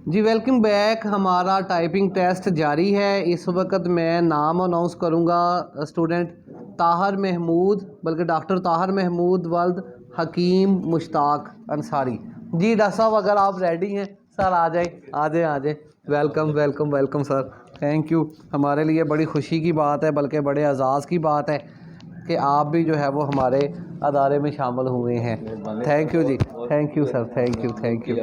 जी welcome back. हमारा typing test जारी है। इस वक्त मैं नाम अनाउंस करूंगा स्टूडेंट ताहर महमूद, बल्कि डॉक्टर ताहर महमूद वल्द हकीम मुश्ताक अंसारी। जी डॉक्टर साहब अगर आप रेडी हैं सर आ जाएं, आ जाएं, आ जाएं। Welcome welcome welcome sir, thank you. हमारे लिए बड़ी खुशी की बात है, बल्कि बड़े एजाज़ की बात है कि आप भी जो है वो हमारे अदारे में शामिल हुए हैं। थैंक यू जी, thank you sir, thank you thank you.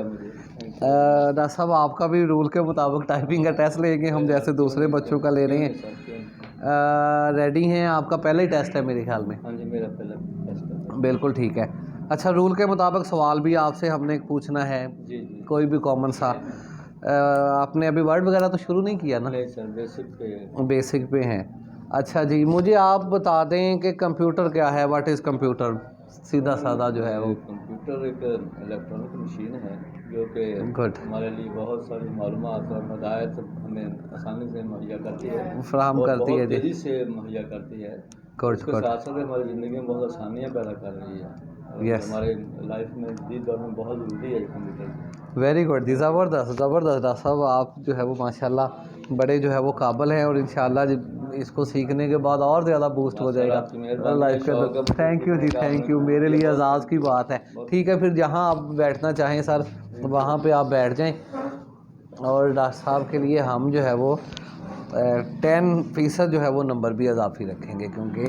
Doctor साहब आपका भी रूल के मुताबिक टाइपिंग का टेस्ट लेंगे हम, जैसे दूसरे बच्चों का ले रहे हैं। रेडी हैं? आपका पहला ही टेस्ट है मेरे ख्याल में। हाँ जी, मेरा पहला टेस्ट है। बिल्कुल ठीक है। अच्छा, रूल के मुताबिक सवाल भी आपसे हमने पूछना है। जी जी। कोई भी कॉमन सा। आपने अभी वर्ड वगैरह तो शुरू नहीं किया ना? नहीं सर, बेसिक पे हैं। अच्छा जी, मुझे आप बता दें कि कंप्यूटर क्या है, व्हाट इज़ कंप्यूटर? सीधा सादा जो है वो। कंप्यूटर एक इलेक्ट्रॉनिक मशीन है जो कि गुड, हमारे लिए बहुत सारी मालूमात और हदायत हमें आसानी से मुहैया करती है फराहम और करती है बहुत जी। तेज़ी से मुहैया करती है। गुड इसके गुड, साथ साथ हमारी ज़िंदगी में बहुत आसानियाँ पैदा कर रही है और यस, हमारे लाइफ में इस दौर में बहुत ज़रूरी है कंप्यूटर। वेरी गुड जी, ज़बरदस्त ज़बरदस्त। डॉक्टर साहब आप जो है वो माशाल्लाह बड़े जो है वो काबिल हैं, और इंशाल्लाह इसको सीखने के बाद और ज़्यादा बूस्ट हो जाएगा लाइफ के अंदर। थैंक यू जी, थैंक यू, मेरे लिए एजाज़ की बात है। ठीक है, फिर जहाँ आप बैठना चाहें सर वहाँ पे आप बैठ जाएं। और डॉक्टर साहब के लिए हम जो है वो 10% जो है वो नंबर भी इजाफी रखेंगे, क्योंकि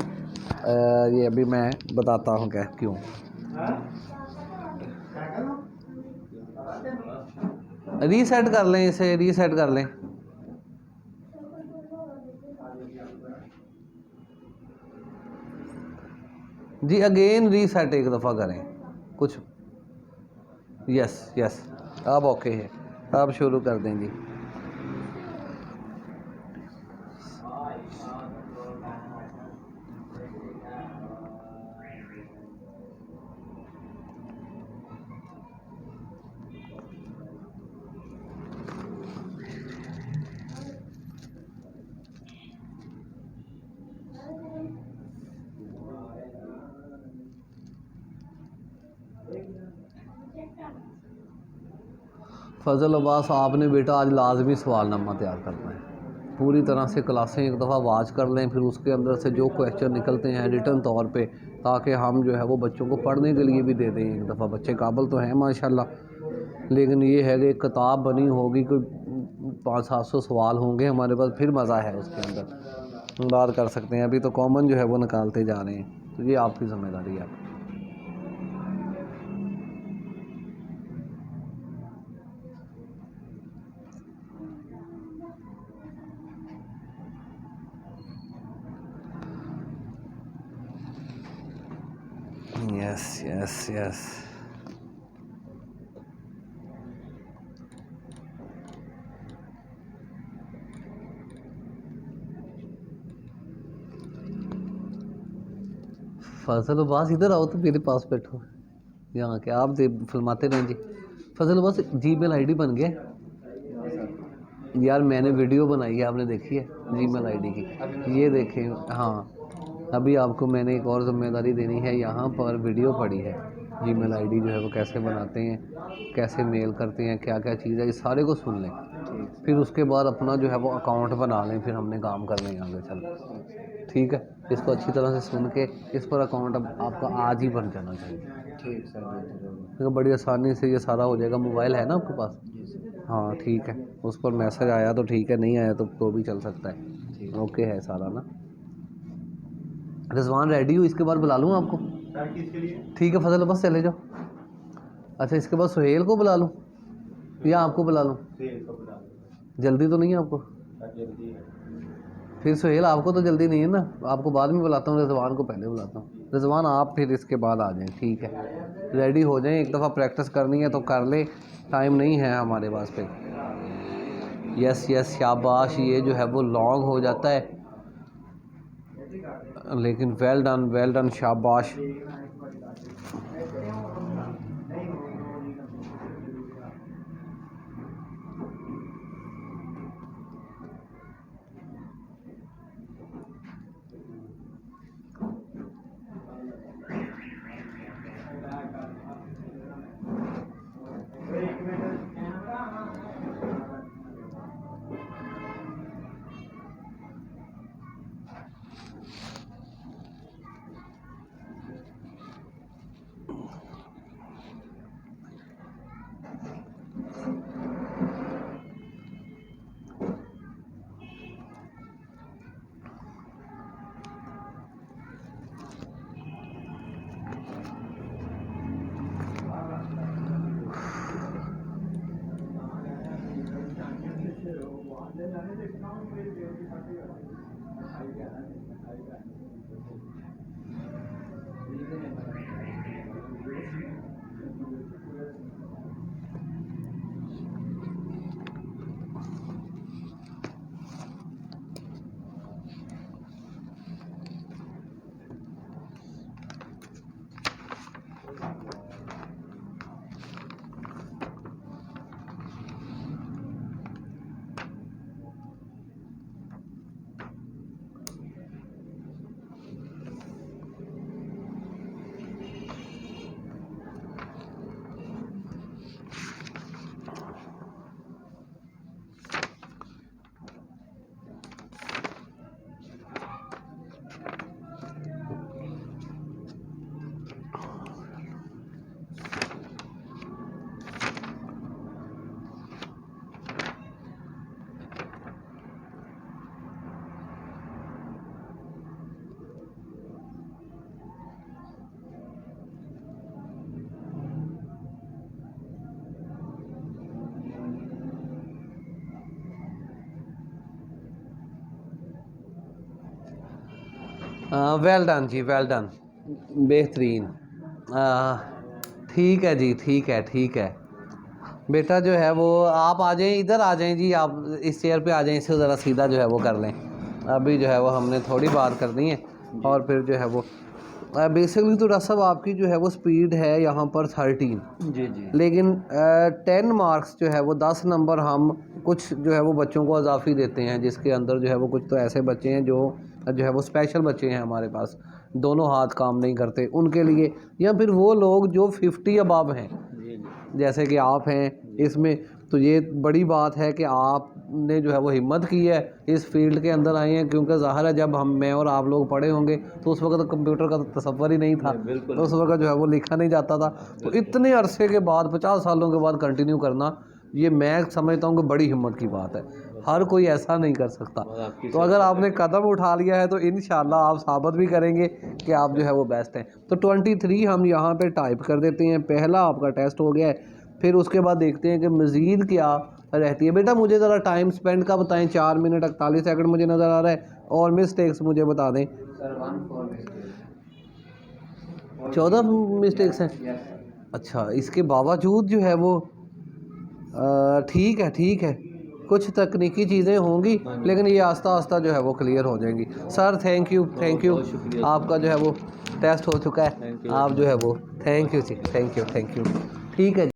ये अभी मैं बताता हूँ क्या क्यों। रीसेट कर लें इसे, रीसेट कर लें। जी अगेन रीसेट एक दफ़ा करें कुछ। यस यस, अब ओके है, अब शुरू कर दें जी। फजल अब्बास आपने बेटा आज लाजमी सवालनामा तैयार करना है। पूरी तरह से क्लासें एक दफ़ा वाच कर लें, फिर उसके अंदर से जो क्वेश्चन निकलते हैं रिटर्न तौर पे, ताकि हम जो है वो बच्चों को पढ़ने के लिए भी दे दें एक दफ़ा। बच्चे काबिल तो हैं माशाल्लाह, लेकिन ये है कि एक किताब बनी होगी, कोई 500-700 सवाल होंगे हमारे पास, फिर मज़ा है उसके अंदर बात कर सकते हैं। अभी तो कॉमन जो है वो निकालते जा रहे हैं, तो ये आपकी ज़िम्मेदारी है। यस यस यस, फजल अब्बास इधर आओ तो मेरे पास बैठो, यहाँ के आप दे फिल्माते रहें जी। फजल अब्बास जीमेल आईडी बन गया यार, मैंने वीडियो बनाई है, आपने देखी है जीमेल आईडी की? ये देखें, हाँ अभी आपको मैंने एक और ज़िम्मेदारी देनी है। यहाँ पर वीडियो पड़ी है, जीमेल आईडी जो है वो कैसे बनाते हैं, कैसे मेल करते हैं, क्या क्या चीज़ है, इस सारे को सुन लें। फिर उसके बाद अपना जो है वो अकाउंट बना लें, फिर हमने काम करने हैं आगे चल। ठीक है, इसको अच्छी तरह से सुन के इस पर अकाउंट अब आपका आज ही बन जाना चाहिए। ठीक सर, तो बड़ी आसानी से ये सारा हो जाएगा। मोबाइल है ना आपके पास? हाँ ठीक है, उस पर मैसेज आया तो ठीक है, नहीं आया तो भी चल सकता है। ओके है सारा ना? रिजवान रेडी हो? इसके बाद बुला लूँ आपको? ठीक है फजल, बस चले जाओ। अच्छा, इसके बाद सुहेल को बुला लूँ या आपको बुला लूँ? जल्दी तो नहीं है आपको? फिर सुहेल आपको तो जल्दी नहीं है ना, आपको बाद में बुलाता हूँ, रिजवान को पहले बुलाता हूँ। रिजवान आप फिर इसके बाद आ जाएं, ठीक है? रेडी हो जाएं, एक दफ़ा प्रैक्टिस करनी है तो कर ले, टाइम नहीं है हमारे पास पे। यस यस, शाबाश। ये जो है वो लॉन्ग हो जाता है, लेकिन वेल डन, शाबाश। वेल डन जी, वेल डन, बेहतरीन। ठीक है जी, ठीक है, ठीक है बेटा। जो है वो आप आ जाएं, इधर आ जाएं जी, आप इस चेयर पे आ जाएं, इससे ज़रा सीधा जो है वो कर लें। अभी जो है वो हमने थोड़ी बात करनी है और फिर जो है वो बेसिकली तो डॉक्टर साहब आपकी जो है वो स्पीड है यहाँ पर 13 जी जी, लेकिन 10 मार्क्स जो है वो 10 नंबर हम कुछ जो है वो बच्चों को इजाफी देते हैं, जिसके अंदर जो है वो कुछ तो ऐसे बच्चे हैं जो है वो स्पेशल बच्चे हैं हमारे पास, दोनों हाथ काम नहीं करते उनके लिए, या फिर वो लोग जो 50 अबव हैं जी जी, जैसे कि आप हैं इसमें। तो ये बड़ी बात है कि आपने जो है वो हिम्मत की है, इस फील्ड के अंदर आए हैं, क्योंकि ज़ाहिर है जब मैं और आप लोग पढ़े होंगे तो उस वक्त कंप्यूटर का तो तसव्वुर ही नहीं था, बिल्कुल तो उस वक्त जो है वो लिखा नहीं जाता था। तो इतने अरसे के बाद 50 सालों के बाद कंटिन्यू करना, ये मैं समझता हूँ कि बड़ी हिम्मत की बात है, हर कोई ऐसा नहीं कर सकता। तो अगर आपने कदम उठा लिया है तो इंशाल्लाह आप साबित भी करेंगे कि आप जो है वो बेस्ट हैं। तो 23 हम यहाँ पे टाइप कर देते हैं, पहला आपका टेस्ट हो गया है। फिर उसके बाद देखते हैं कि मज़ीद क्या रहती है। बेटा मुझे ज़रा टाइम स्पेंड का बताएं, 4 मिनट 41 सेकंड मुझे नज़र आ रहा है, और मिस्टेक्स मुझे बता दें। 14 मिस्टेक्स हैं। अच्छा, इसके बावजूद जो है वो ठीक है, ठीक है, कुछ तकनीकी चीज़ें होंगी लेकिन ये आस्ता आस्ता जो है वो क्लियर हो जाएंगी। Sir thank you, thank you, बहुत शुक्रिया। आपका जो है वो टेस्ट हो चुका है, थैंक यू। आप जो है वो थैंक यू जी, थैंक यू, थैंक यू। ठीक है।